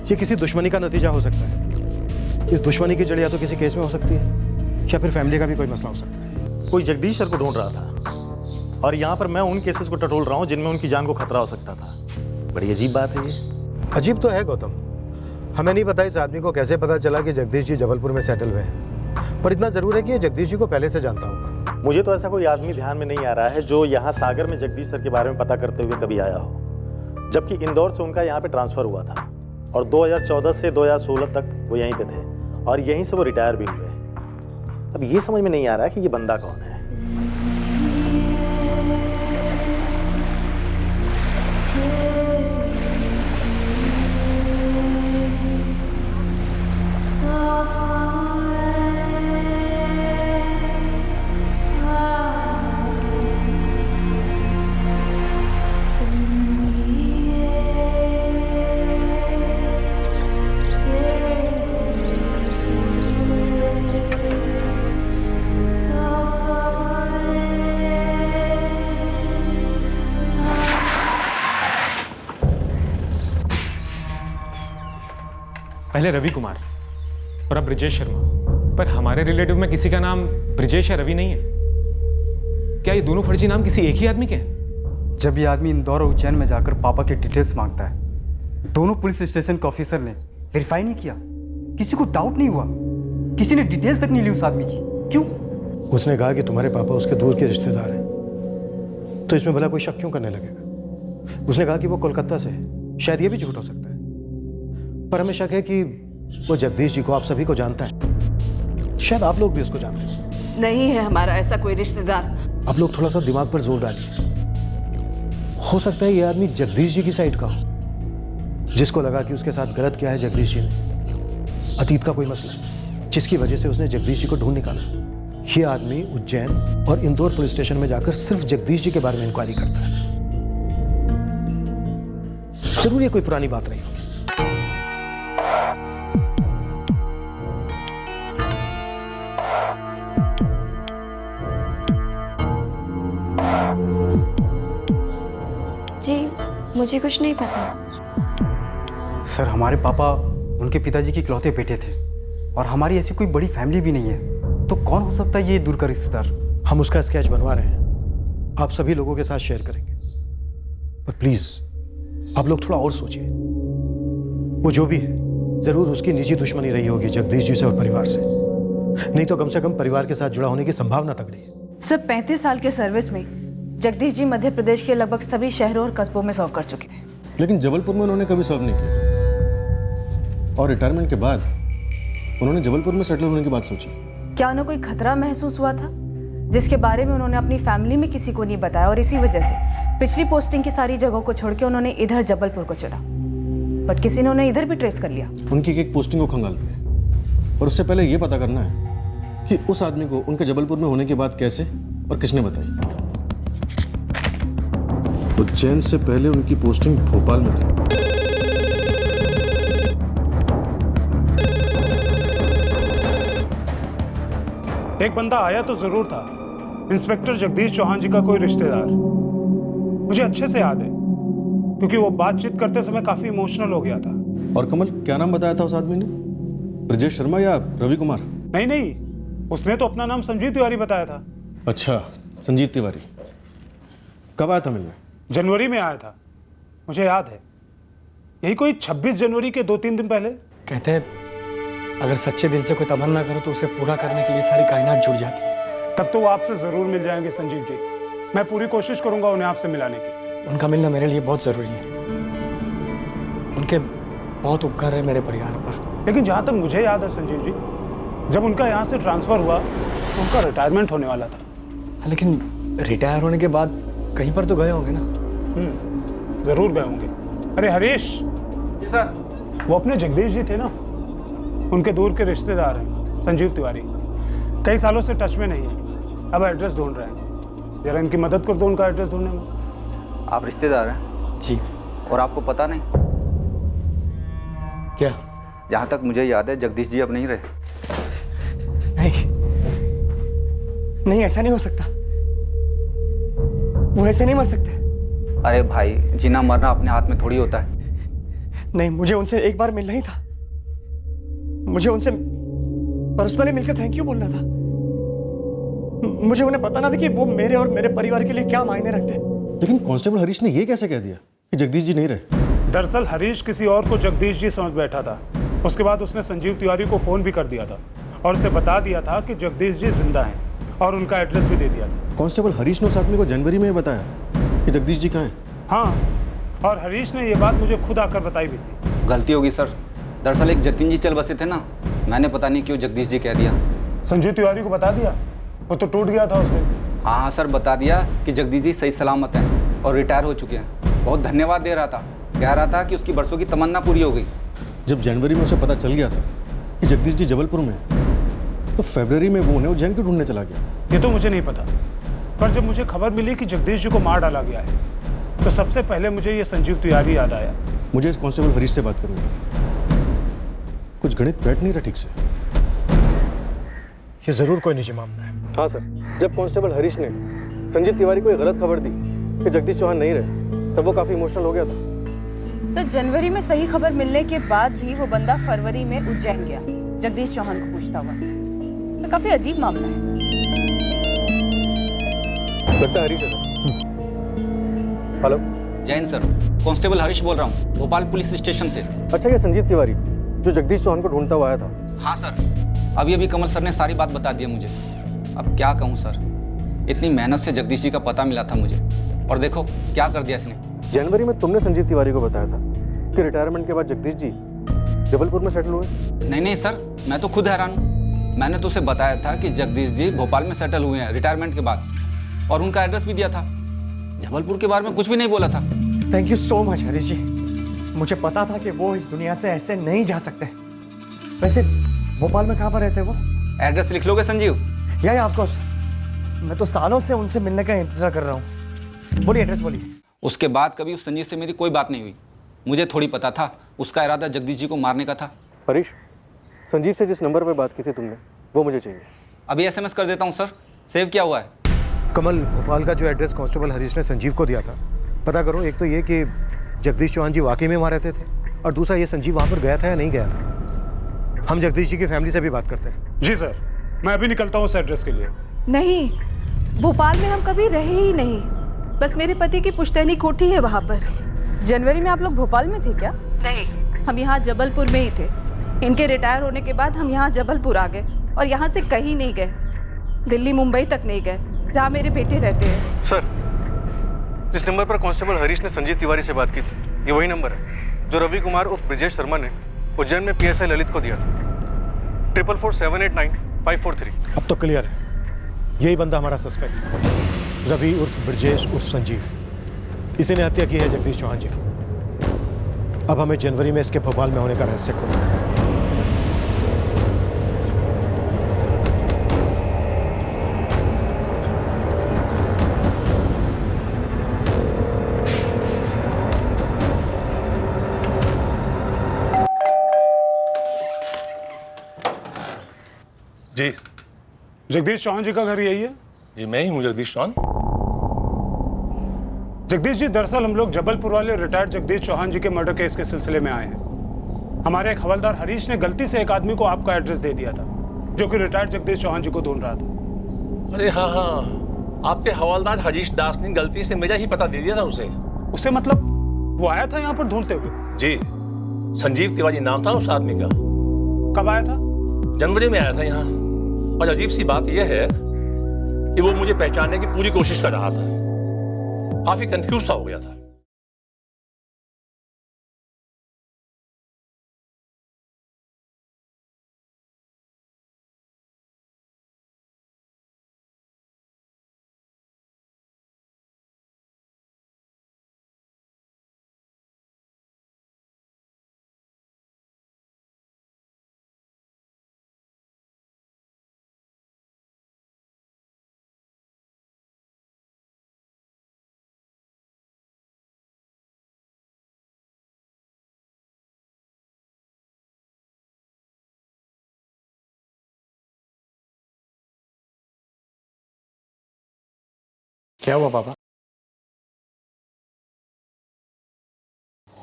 ये किसी दुश्मनी का नतीजा हो सकता है। इस दुश्मनी की जड़ या तो किसी केस में हो सकती है या फिर फैमिली का भी कोई मसला हो सकता है।
कोई जगदीश सर को ढूंढ रहा था और यहाँ पर मैं उन केसेस को टटोल रहा हूँ जिनमें उनकी जान को खतरा हो सकता था। बड़ी अजीब बात है ये।
अजीब तो है गौतम, हमें नहीं पता इस आदमी को कैसे पता चला कि जगदीश जी जबलपुर में सेटल हुए हैं, पर इतना जरूर है कि ये जगदीश जी को पहले से जानता होगा।
मुझे तो ऐसा कोई आदमी ध्यान में नहीं आ रहा है जो यहाँ सागर में जगदीश सर के बारे में पता करते हुए कभी आया हो, जबकि इंदौर से उनका यहाँ पे ट्रांसफर हुआ था और 2014 से 2016 तक वो यहीं पे थे और यहीं से वो रिटायर भी हुए। अब ये समझ में नहीं आ रहा है कि ये बंदा कौन है।
पहले रवि कुमार और अब ब्रिजेश शर्मा, पर हमारे रिलेटिव में किसी का नाम ब्रिजेश या रवि नहीं है। क्या ये दोनों फर्जी नाम किसी एक ही आदमी के हैं?
जब ये आदमी इंदौर और उज्जैन में जाकर पापा के डिटेल्स मांगता है, दोनों पुलिस स्टेशन के ऑफिसर ने वेरीफाई नहीं किया, किसी को डाउट नहीं हुआ, किसी ने डिटेल तक नहीं ली उस आदमी की। क्यों?
उसने कहा कि तुम्हारे पापा उसके दूर के रिश्तेदार हैं, तो इसमें भला कोई शक क्यों करने लगेगा? उसने कहा कि वो कोलकाता से है, शायद ये भी झूठ हो सकता है, पर हमें शक है कि वो जगदीश जी को आप सभी को जानता है। शायद आप लोग भी उसको जानते हो।
नहीं है हमारा ऐसा कोई रिश्तेदार।
आप लोग थोड़ा सा दिमाग पर जोर डालिए। हो सकता है ये आदमी जगदीश जी की साइड का हो, जिसको लगा कि उसके साथ गलत किया है जगदीश जी ने, अतीत का कोई मसला जिसकी वजह से उसने जगदीश जी को ढूंढ निकाला। ये आदमी उज्जैन और इंदौर पुलिस स्टेशन में जाकर सिर्फ जगदीश जी के बारे में इंक्वायरी करता है। जरूर ये कोई पुरानी बात रही होगी।
जी मुझे कुछ नहीं पता।
सर हमारे पापा उनके पिताजी के इकलौते बेटे थे और हमारी ऐसी कोई बड़ी फैमिली भी नहीं है, तो कौन हो सकता है ये दूर का रिश्तेदार?
हम उसका स्केच बनवा रहे हैं, आप सभी लोगों के साथ शेयर करेंगे, पर प्लीज आप लोग थोड़ा और सोचिए। वो जो भी है जरूर उसकी निजी दुश्मनी रही होगी जगदीश जी से और परिवार से, नहीं तो कम से कम परिवार के साथ जुड़ा होने की संभावना तगड़ी है।
सर 35 साल के सर्विस में जगदीश जी मध्य प्रदेश के लगभग सभी शहरों और कस्बों में सर्व कर चुके थे,
लेकिन जबलपुर में उन्होंने कभी सर्व नहीं किया और रिटायरमेंट के बाद उन्होंने जबलपुर में सेटल होने की बात सोची।
क्या उन्हें कोई खतरा महसूस हुआ था जिसके बारे में उन्होंने अपनी फैमिली में किसी को नहीं बताया और इसी वजह से पिछली पोस्टिंग की सारी जगहों को छोड़ के उन्होंने इधर जबलपुर को चुना, बट किसी ने उन्हें इधर भी ट्रेस कर लिया।
उनकी एक पोस्टिंग को खंगालते हैं और उससे पहले ये पता करना है कि उस आदमी को उनके जबलपुर में होने के बाद कैसे और किसने बताई। उज्जैन से पहले उनकी पोस्टिंग भोपाल में थी।
एक बंदा आया तो जरूर था, इंस्पेक्टर जगदीश चौहान जी का कोई रिश्तेदार। मुझे अच्छे से याद है क्योंकि वो बातचीत करते समय काफी इमोशनल हो गया था।
और कमल क्या नाम बताया था उस आदमी ने? ब्रिजेश शर्मा या रवि कुमार?
नहीं नहीं, उसने तो अपना नाम संजीव तिवारी बताया था।
अच्छा, संजीव तिवारी। कब आया था मिलने?
जनवरी में आया था, मुझे याद है, यही कोई 26 जनवरी के 2-3 दिन पहले।
कहते हैं अगर सच्चे दिल से कोई तमन्ना करो तो उसे पूरा करने के लिए सारी कायनात जुड़ जाती है।
तब तो वो आपसे जरूर मिल जाएंगे संजीव जी, मैं पूरी कोशिश करूंगा उन्हें आपसे मिलाने की।
उनका मिलना मेरे लिए बहुत जरूरी है, उनके बहुत उपकार है मेरे परिवार पर।
लेकिन जहाँ तक मुझे याद है संजीव जी, जब उनका यहाँ से ट्रांसफर हुआ तो उनका रिटायरमेंट होने वाला था।
लेकिन रिटायर होने के बाद कहीं पर तो गए होंगे ना?
जरूर गए होंगे। अरे हरीश जी सर, वो अपने जगदीश जी थे ना, उनके दूर के रिश्तेदार हैं संजीव तिवारी, कई सालों से टच में नहीं है, अब एड्रेस ढूंढ रहे हैं, जरा इनकी मदद कर दो उनका एड्रेस ढूंढने में।
आप रिश्तेदार हैं?
जी।
और आपको पता नहीं?
क्या?
जहाँ तक मुझे याद है जगदीश जी अब नहीं रहे।
नहीं, ऐसा नहीं हो सकता, वो ऐसे नहीं मर सकते।
अरे भाई, जीना मरना अपने हाथ में थोड़ी होता है।
नहीं, मुझे उनसे एक बार मिलना ही था। मुझे उनसे पर्सनली मिलकर थैंक यू बोलना था। मुझे उन्हें बताना था कि वो मेरे और मेरे परिवार के लिए क्या मायने रखते हैं।
लेकिन कांस्टेबल हरीश ने ये कैसे कह दिया कि जगदीश जी नहीं रहे?
दरअसल हरीश किसी और को जगदीश जी समझ बैठा था। उसके बाद उसने संजीव तिवारी को फ़ोन भी कर दिया था और उसे बता दिया था कि जगदीश जी जिंदा हैं और उनका एड्रेस भी दे दिया था।
कांस्टेबल हरीश ने उस आदमी को जनवरी में बताया कि जगदीश जी कहाँ हैं?
हाँ, और हरीश ने ये बात मुझे खुद आकर बताई भी थी।
गलती होगी सर। दरअसल एक जतिन जी चल बसे थे ना, मैंने पता नहीं क्यों जगदीश जी कह दिया।
संजीव तिवारी को बता दिया? वो तो टूट गया था उस दिन।
हाँ सर, बता दिया कि जगदीश जी सही सलामत हैं और रिटायर हो चुके हैं। बहुत धन्यवाद दे रहा था, कह रहा था कि उसकी बरसों की तमन्ना पूरी हो गई।
जब जनवरी में उसे पता चल गया था कि जगदीश जी जबलपुर में हैं, तो फरवरी में वो उन्हें उज्जैन क्यों ढूंढने चला गया?
ये तो मुझे नहीं पता, पर जब मुझे खबर मिली कि जगदीश जी को मार डाला गया है तो सबसे पहले मुझे ये संजीव तिवारी याद आया।
मुझे इस कांस्टेबल हरीश से बात करनी है। कुछ गणित बैठ नहीं रहा ठीक से।
ये जरूर कोई निजी मामला है।
हाँ सर, जब कांस्टेबल हरीश ने संजीव तिवारी को एक गलत खबर दी कि जगदीश चौहान नहीं रहे, तब वो काफी इमोशनल हो गया था।
सर, जनवरी में सही खबर मिलने के बाद भी वो बंदा फरवरी में उज्जैन गया जगदीश चौहान को पूछता हुआ। सर, काफी अजीब मामला है।
लगता है हरीश है sir. Hello,
Jain sir, constable Harish बोल रहा हूँ, भोपाल पुलिस स्टेशन से।
अच्छा, ये संजीव तिवारी जो जगदीश चौहान को ढूंढता हुआ आया था?
हाँ सर, अभी कमल सर ने सारी बात बता दी मुझे। अब क्या कहूँ सर, इतनी मेहनत से जगदीश जी का पता मिला था मुझे, और देखो क्या कर दिया इसने।
जनवरी में तुमने संजीव तिवारी को बताया था कि रिटायरमेंट के बाद जगदीश जी जबलपुर में सेटल हुए?
नहीं सर, मैं तो खुद हैरान हूँ। मैंने तो उसे बताया था कि जगदीश जी भोपाल में सेटल हुए हैं रिटायरमेंट के बाद, और उनका एड्रेस भी दिया था। जबलपुर के बारे में कुछ भी नहीं बोला था।
Thank you so much Harish ji, मुझे पता था कि वो इस दुनिया से ऐसे नहीं जा सकते। वैसे भोपाल में कहाँ पर रहते वो?
एड्रेस लिख लोगे संजीव?
या ऑफकोर्स, मैं तो सालों से उनसे मिलने का इंतजार कर रहा हूँ। बोलिए, एड्रेस बोलिए।
उसके बाद कभी उस संजीव से मेरी कोई बात नहीं हुई। मुझे थोड़ी पता था उसका इरादा जगदीश जी को मारने का था।
हरीश, संजीव से जिस नंबर पर बात की थी तुमने, वो मुझे चाहिए।
अभी SMS कर देता हूँ सर, सेव किया हुआ है।
कमल, भोपाल का जो एड्रेस कांस्टेबल हरीश ने संजीव को दिया था, पता करो। एक तो ये कि जगदीश चौहान जी वाकई में वहाँ रहते थे, और दूसरा ये संजीव वहाँ पर गया था या नहीं गया था। हम जगदीश जी की फैमिली से भी बात करते हैं।
जी सर, मैं अभी निकलता हूँ उस एड्रेस के लिए।
नहीं, भोपाल में हम कभी रहे ही नहीं। बस मेरे पति की पुश्तैनी कोठी है वहाँ पर।
जनवरी में आप लोग भोपाल में थे क्या?
नहीं, हम यहाँ जबलपुर में ही थे। इनके रिटायर होने के बाद हम यहाँ जबलपुर आ गए, और यहाँ से कहीं नहीं गए। दिल्ली मुंबई तक नहीं गए, जहाँ मेरे बेटे रहते हैं।
सर, जिस नंबर पर कांस्टेबल हरीश ने संजीव तिवारी से बात की थी, ये वही नंबर है जो रवि कुमार उर्फ ब्रिजेश शर्मा ने उज्जैन में PSI ललित को दिया था। 4447895543।
अब तो क्लियर है, यही बंदा हमारा सस्पेक्ट, रवि उर्फ ब्रिजेश उर्फ संजीव। इसी ने हत्या की है जगदीश चौहान जी की। अब हमें जनवरी में इसके भोपाल में होने का रहस्य खोलना है।
जी,
जगदीश चौहान जी का घर यही है?
जी मैं ही हूँ जगदीश चौहान।
जगदीश जी, दरअसल हम लोग जबलपुर वाले रिटायर्ड जगदीश चौहान जी के मर्डर केस के सिलसिले में आए हैं। हमारे एक हवलदार हरीश ने गलती से एक आदमी को आपका एड्रेस दे दिया था, जो कि रिटायर्ड जगदीश चौहान जी को ढूंढ रहा था।
अरे हाँ, आपके हवलदार हरीश दास ने गलती से मेरा ही पता दे दिया था उसे
मतलब वो आया था यहाँ पर ढूंढते हुए?
जी, संजीव तिवारी नाम था उस आदमी का।
कब आया था?
जनवरी में आया था यहाँ। और अजीब सी बात यह है कि वो मुझे पहचानने की पूरी कोशिश कर रहा था। काफी कंफ्यूज सा हो गया था।
क्या हुआ पापा?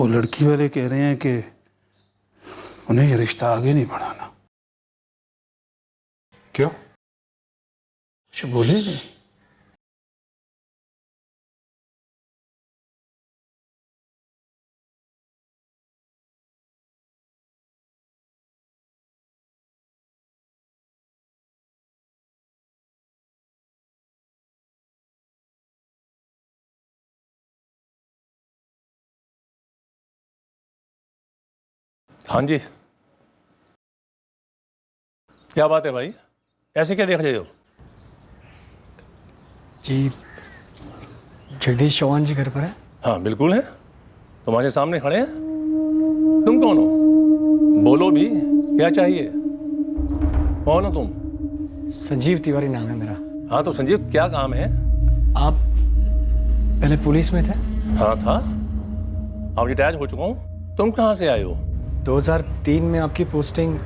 वो लड़की वाले कह रहे हैं कि उन्हें ये रिश्ता आगे नहीं बढ़ाना।
क्यों?
कुछ बोले नहीं।
हाँ जी, क्या बात है भाई, ऐसे क्या देख रहे हो?
जी जगदीश चौहान जी घर पर है?
हाँ बिल्कुल है, तुम्हारे सामने खड़े हैं। तुम कौन हो? बोलो भी, क्या चाहिए? कौन हो तुम?
संजीव तिवारी नाम है मेरा।
हाँ तो संजीव, क्या काम है?
आप पहले पुलिस में थे?
हाँ था, अब रिटायर हो चुका हूँ। तुम कहाँ से आए हो?
2003 में आपकी पोस्टिंग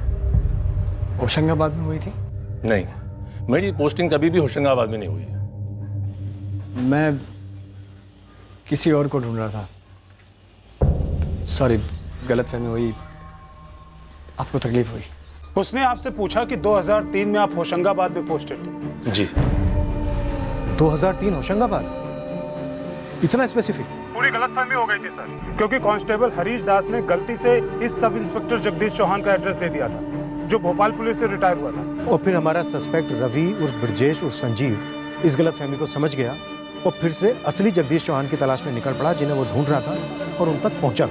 होशंगाबाद में हुई थी?
नहीं, मेरी पोस्टिंग कभी भी होशंगाबाद में नहीं हुई।
मैं किसी और को ढूंढ रहा था। सॉरी, गलतफहमी हुई, आपको तकलीफ हुई।
उसने आपसे पूछा कि 2003 में आप होशंगाबाद में पोस्टेड थे।
जी।
2003 होशंगाबाद? इतना स्पेसिफिक?
पूरी गलतफहमी हो गई थी सर, क्योंकि कांस्टेबल हरीश दास ने गलती से इस सब इंस्पेक्टर जगदीश चौहान का एड्रेस दे दिया था, जो भोपाल पुलिस से रिटायर हुआ था।
और फिर हमारा सस्पेक्ट रवि उर्फ ब्रजेश उर्फ संजीव इस गलतफहमी को समझ गया और फिर से असली जगदीश चौहान की तलाश में निकल पड़ा, जिन्हें वो ढूंढ रहा था, और उन तक पहुंचा।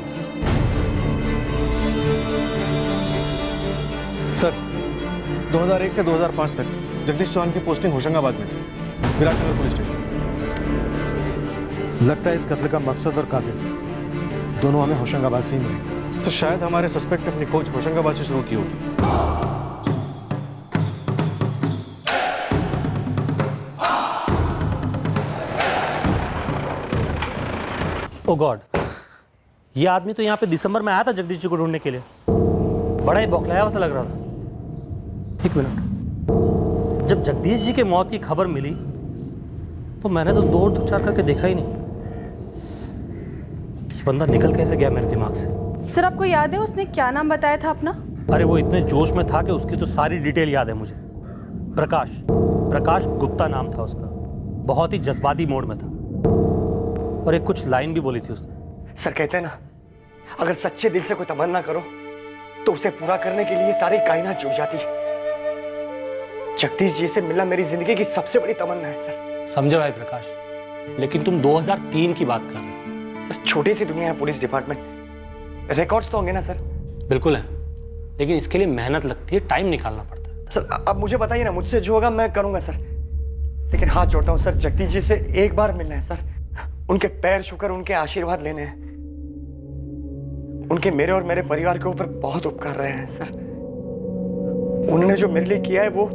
सर 2001 से 2005 तक जगदीश चौहान की पोस्टिंग होशंगाबाद में थी, विराटनगर पुलिस स्टेशन।
लगता है इस कत्ल का मकसद और कातिल दोनों हमें होशंगाबाद से ही मिलेंगे।
तो शायद हमारे सस्पेक्ट ने अपनी खोज होशंगाबाद से शुरू की होगी।
ओ गॉड, ये आदमी तो यहाँ पे दिसंबर में आया था जगदीश जी को ढूंढने के लिए। बड़ा ही बौखलाया हुआ सा लग रहा था। एक मिनट, जब जगदीश जी के मौत की खबर मिली तो मैंने तो दो चार करके देखा ही नहीं। ये बंदा निकल कैसे गया मेरे दिमाग से?
सर आपको याद है उसने क्या नाम बताया था अपना?
अरे वो इतने जोश में था कि उसकी तो सारी डिटेल याद है मुझे। प्रकाश गुप्ता नाम था उसका। बहुत ही जज्बाती मोड में था और एक कुछ लाइन भी बोली थी उसने।
सर कहते हैं ना, अगर सच्चे दिल से कोई तमन्ना करो तो उसे पूरा करने के लिए सारी कायनात जुड़ जाती है। जगदीश जी से मिलना मेरी जिंदगी की सबसे बड़ी तमन्ना है सर।
समझे भाई प्रकाश, लेकिन तुम 2003 की बात कर रहे हो।
सर छोटी सी दुनिया है पुलिस डिपार्टमेंट, रिकॉर्ड्स तो होंगे ना सर?
बिल्कुल है, लेकिन इसके लिए मेहनत लगती है, टाइम निकालना पड़ता है।
सर अब मुझे बताइए ना, मुझसे जो होगा मैं करूंगा सर, लेकिन हाथ जोड़ता हूँ सर, जगदीश जी से एक बार मिलना है सर। उनके पैर छूकर उनके आशीर्वाद लेने हैं। उनके मेरे और मेरे परिवार के ऊपर बहुत उपकार रहे हैं सर। उन्होंने जो मेरे लिए किया है वो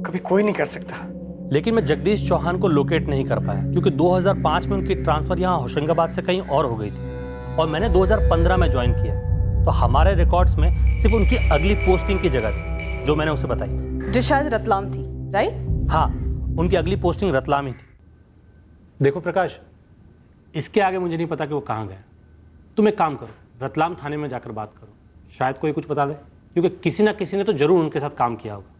कभी कोई नहीं कर सकता।
लेकिन मैं जगदीश चौहान को लोकेट नहीं कर पाया, क्योंकि 2005 में उनकी ट्रांसफर यहाँ होशंगाबाद से कहीं और हो गई थी और मैंने 2015 में ज्वाइन किया। तो हमारे रिकॉर्ड्स में सिर्फ उनकी अगली पोस्टिंग की जगह थी जो मैंने उसे बताई,
जो शायद रतलाम थी, राइट?
हाँ, उनकी अगली पोस्टिंग रतलाम ही थी। देखो प्रकाश, इसके आगे मुझे नहीं पता कि वो कहाँ गए। तुम एक काम करो, रतलाम थाने में जाकर बात करो, शायद कोई कुछ बता दे, क्योंकि किसी ना किसी ने तो जरूर उनके साथ काम किया होगा।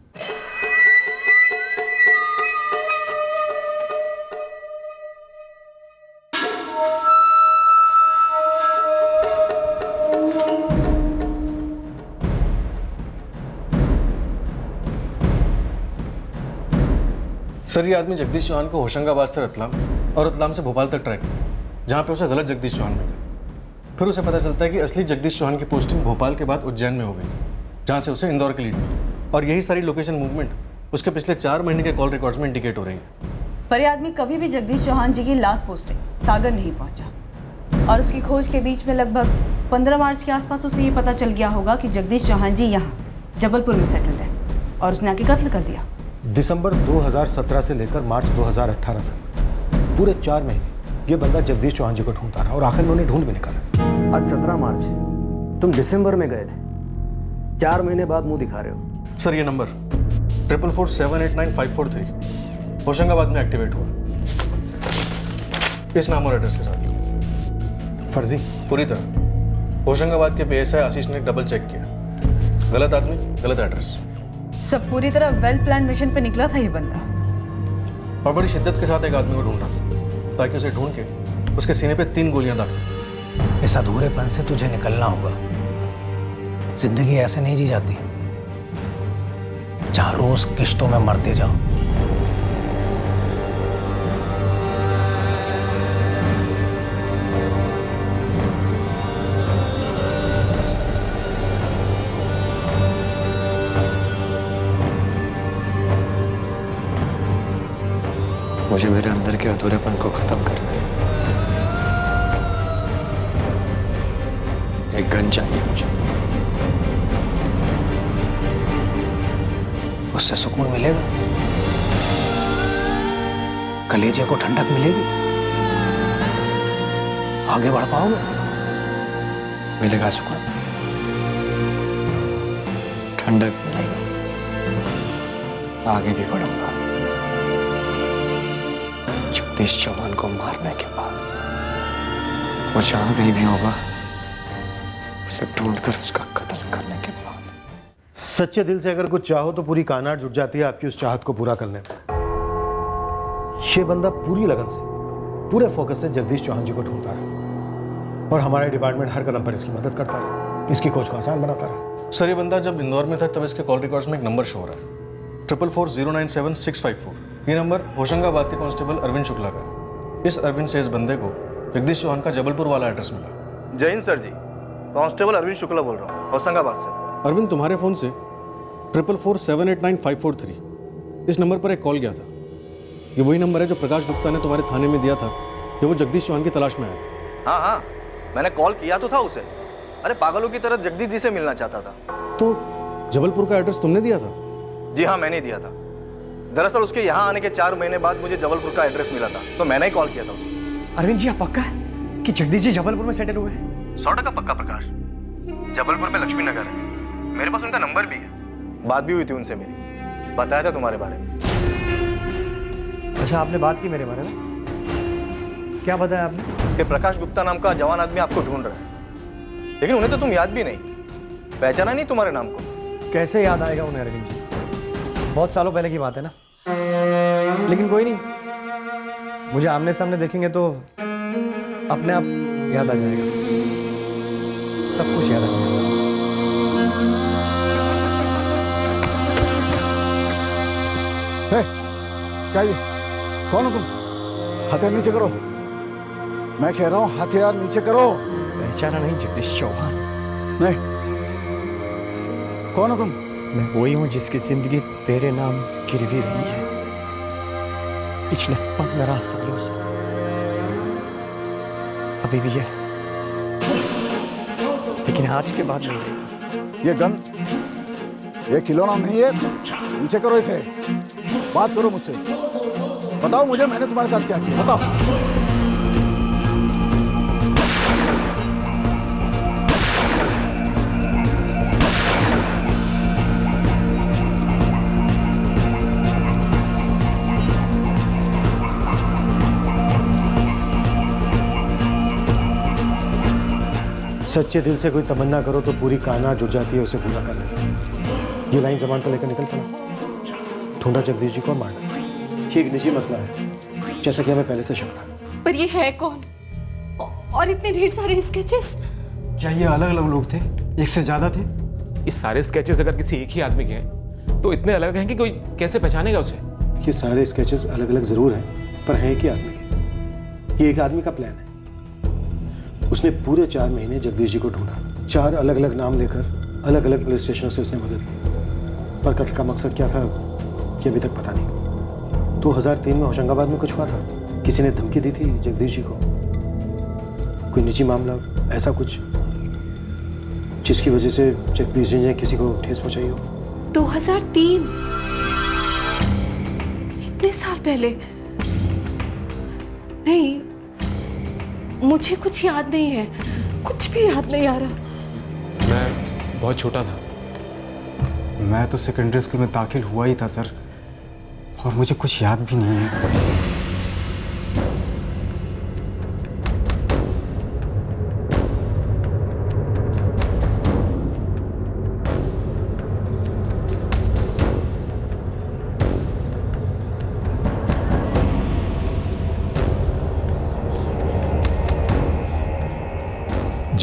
सर ये आदमी जगदीश चौहान को होशंगाबाद से रतलाम और रतलाम से भोपाल तक ट्रैक किया, जहाँ पे उसे गलत जगदीश चौहान मिला। फिर उसे पता चलता है कि असली जगदीश चौहान की पोस्टिंग भोपाल के बाद उज्जैन में हो गई, जहाँ से उसे इंदौर की लीड मिली। और यही सारी लोकेशन मूवमेंट उसके पिछले 4 महीने के कॉल रिकॉर्ड्स में इंडिकेट हो रही है।
पर यह आदमी कभी भी जगदीश चौहान जी की लास्ट पोस्टिंग सागर नहीं पहुंचा, और उसकी खोज के बीच में लगभग 15 मार्च के आसपास उसे ये पता चल गया होगा कि जगदीश चौहान जी यहाँ जबलपुर में सेटल्ड है, और उसने आके कत्ल कर दिया।
दिसंबर 2017 से लेकर मार्च 2018 तक पूरे 4 महीने ये बंदा जगदीश चौहान जी को ढूंढता रहा और आखिर में उन्हें ढूंढ भी निकाला।
आज 17 मार्च है, तुम दिसंबर में गए थे, 4 महीने बाद मुंह दिखा रहे हो।
सर ये नंबर 444789543 होशंगाबाद में एक्टिवेट हुआ, इस नाम और एड्रेस के साथ।
फर्जी?
पूरी तरह। होशंगाबाद के पीएसआई आशीष ने डबल चेक किया, गलत आदमी, गलत एड्रेस।
सब पूरी तरह वेल प्लान मिशन पे निकला था ये बंदा।
और बड़ी शिद्दत के साथ एक आदमी को ढूंढ रहा ताकि उसे ढूंढ के उसके सीने पे 3 गोलियां दाग सके।
इस अधूरेपन से तुझे निकलना होगा। जिंदगी ऐसे नहीं जी जाती जहां रोज किश्तों में मरते जाओ।
मुझे मेरे अंदर के अधूरेपन को खत्म करना है। एक गन चाहिए मुझे।
उससे सुकून मिलेगा, कलेजे को ठंडक मिलेगी, आगे बढ़ पाओगे।
मिलेगा सुकून, ठंडक मिलेगी, आगे भी बढ़ूंगा। जगदीश चौहान को मारने के बाद वो जहां कहीं भी होगा उसे ढूंढकर उसका कत्ल करने के बाद।
सच्चे दिल से अगर कुछ चाहो तो पूरी कायनात जुट जाती है आपकी उस चाहत को पूरा करने में। ये बंदा पूरी लगन से, पूरे फोकस से जगदीश चौहान जी को ढूंढता रहा और हमारा डिपार्टमेंट हर कदम पर इसकी मदद करता रहा, इसकी खोज को आसान बनाता रहा।
सर, ये बंदा जब इंदौर में था तब इसके कॉल रिकॉर्ड्स में एक नंबर शो हो रहा है, 444097654। ये नंबर होशंगाबाद के कांस्टेबल अरविंद शुक्ला का है। इस अरविंद से इस बंदे को जगदीश चौहान का जबलपुर वाला एड्रेस मिला।
जय हिंद सर जी, कांस्टेबल अरविंद शुक्ला बोल रहा हूँ, होशंगाबाद से।
अरविंद, तुम्हारे फ़ोन से 444789543 इस नंबर पर एक कॉल गया था। ये वही नंबर है जो प्रकाश गुप्ता ने तुम्हारे थाने में दिया था जब वो जगदीश चौहान की तलाश में आया था।
हाँ हाँ, मैंने कॉल किया तो था उसे। अरे पागलों की तरह जगदीश जी से मिलना चाहता था।
तो जबलपुर का एड्रेस तुमने दिया था?
जी हाँ, मैंने दिया था। दरअसल उसके यहाँ आने के 4 महीने बाद मुझे जबलपुर का एड्रेस मिला था, तो मैंने ही कॉल किया था उसे।
अरविंद जी, आप पक्का है कि जगदीश जी जबलपुर में सेटल हुए हैं?
100% पक्का प्रकाश। जबलपुर में लक्ष्मी नगर है, मेरे पास उनका नंबर भी है, बात भी हुई थी उनसे मेरी, बताया था तुम्हारे बारे में।
अच्छा, आपने बात की मेरे बारे में? क्या बताया आपने?
कि प्रकाश गुप्ता नाम का जवान आदमी आपको ढूंढ रहा है, लेकिन उन्हें तो तुम याद भी नहीं, पहचाना नहीं तुम्हारे नाम को।
कैसे याद आएगा उन्हें अरविंद जी? बहुत सालों पहले की बात है ना। लेकिन कोई नहीं, मुझे आमने सामने देखेंगे तो अपने आप याद आ जाएगा, सब कुछ याद आ जाएगा।
क्या ये? कौन हो तुम? हथियार नीचे करो। मैं कह रहा हूं हथियार नीचे करो।
पहचाना नहीं जगदीश चौहान?
नहीं। कौन हो तुम?
मैं वही हूं जिसकी जिंदगी तेरे नाम गिरवी रही है पिछले 15 सालों से। अभी भी है, लेकिन आज के बाद नहीं रहेगी।
ये गन, ये खिलौना नहीं है, नीचे करो इसे। बात करो मुझसे, बताओ मुझे मैंने तुम्हारे साथ क्या किया, बताओ।
सच्चे दिल से कोई तमन्ना करो तो पूरी कायनात जुट जाती है उसे पूरा करने में। ये लाइन जबान पर लेकर निकल पड़ा। ढूंढा जगदीश जी को मारना, ये एक निजी मसला है, जैसा कि हमें पहले से शक था।
पर ये है कौन? और इतने ढेर सारे स्केचेस?
क्या ये अलग अलग लोग थे? एक से ज्यादा थे?
ये सारे स्केचेस अगर किसी एक ही आदमी के हैं तो इतने अलग हैं कि कोई कैसे पहचानेगा उसे?
ये सारे स्केचेस अलग अलग जरूर हैं, पर है एक ही आदमी के। ये एक आदमी का प्लान है। उसने पूरे 4 महीने जगदीश जी को ढूंढा, 4 अलग अलग नाम लेकर अलग अलग पुलिस स्टेशनों से उसने मदद ली, पर कत्ल का मकसद क्या था ये अभी तक पता नहीं। 2003 में होशंगाबाद में कुछ हुआ था, किसी ने धमकी दी थी जगदीश जी को, कोई निजी मामला, ऐसा कुछ जिसकी वजह से जगदीश जी ने किसी को ठेस पहुंचाई हो।
2003? इतने साल पहले? नहीं, मुझे कुछ याद नहीं है, कुछ भी याद नहीं आ रहा।
मैं बहुत छोटा था।
मैं तो सेकेंडरी स्कूल में दाखिल हुआ ही था सर, और मुझे कुछ याद भी नहीं है।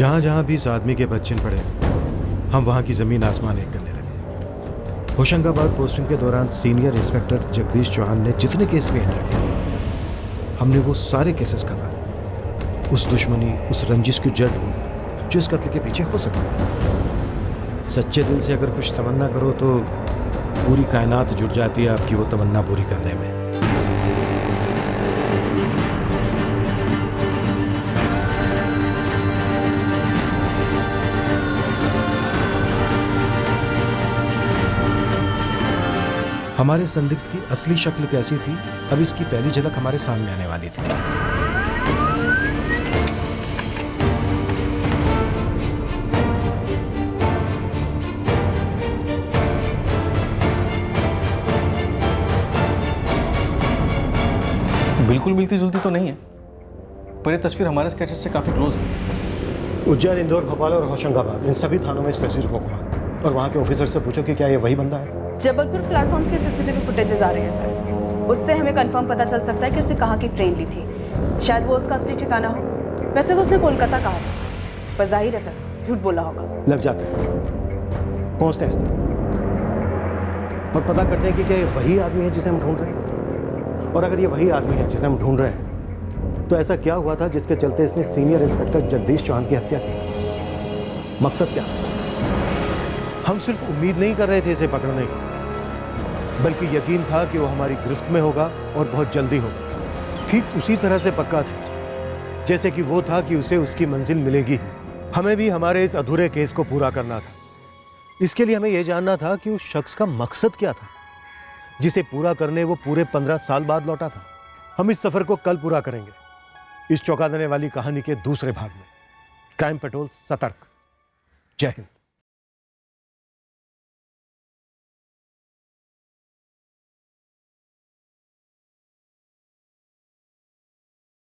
जहाँ जहाँ भी इस आदमी के बच्चे पड़े, हम वहाँ की ज़मीन आसमान एक करने लगे। होशंगाबाद पोस्टिंग के दौरान सीनियर इंस्पेक्टर जगदीश चौहान ने जितने केस में एंटर किए, हमने वो सारे केसेस करवा उस दुश्मनी, उस रंजिश की जड़ ढूंढ जो इस कत्ल के पीछे हो सकती थी। सच्चे दिल से अगर कुछ तमन्ना करो तो पूरी कायनात जुट जाती है आपकी वो तमन्ना पूरी करने में। हमारे संदिग्ध की असली शक्ल कैसी थी, अब इसकी पहली झलक हमारे सामने आने वाली थी।
बिल्कुल मिलती जुलती तो नहीं है, पर ये तस्वीर हमारे स्केचेस से काफ़ी क्लोज है।
उज्जैन, इंदौर, भोपाल और होशंगाबाद, इन सभी थानों में इस तस्वीर को घुमा और वहाँ के ऑफिसर से पूछो कि क्या ये वही बंदा है।
जबलपुर प्लेटफॉर्म्स के सीसीटीवी फुटेजेस आ रहे हैं सर, उससे हमें कंफर्म पता चल सकता है कि उसे कहाँ की ट्रेन ली थी। शायद वो उसका असली ठिकाना हो। वैसे तो उसने कोलकाता कहा था, पर जाहिर है सर झूठ बोला होगा।
लग जाते हैं, पहुँचते हैं इस तक और पता करते हैं कि क्या ये वही आदमी है जिसे हम ढूंढ रहे हैं। और अगर ये वही आदमी है जिसे हम ढूंढ रहे हैं तो ऐसा क्या हुआ था जिसके चलते इसने सीनियर इंस्पेक्टर जगदीश चौहान की हत्या की? मकसद क्या? हम सिर्फ उम्मीद नहीं कर रहे थे इसे पकड़ने की, बल्कि यकीन था कि वो हमारी गिरफ्त में होगा और बहुत जल्दी होगा। ठीक उसी तरह से पक्का था जैसे कि वो था कि उसे उसकी मंजिल मिलेगी ही। हमें भी हमारे इस अधूरे केस को पूरा करना था। इसके लिए हमें यह जानना था कि उस शख्स का मकसद क्या था जिसे पूरा करने वो पूरे 15 साल बाद लौटा था। हम इस सफर को कल पूरा करेंगे, इस चौंका देने वाली कहानी के दूसरे भाग में। क्राइम पेट्रोल सतर्क। जय हिंद।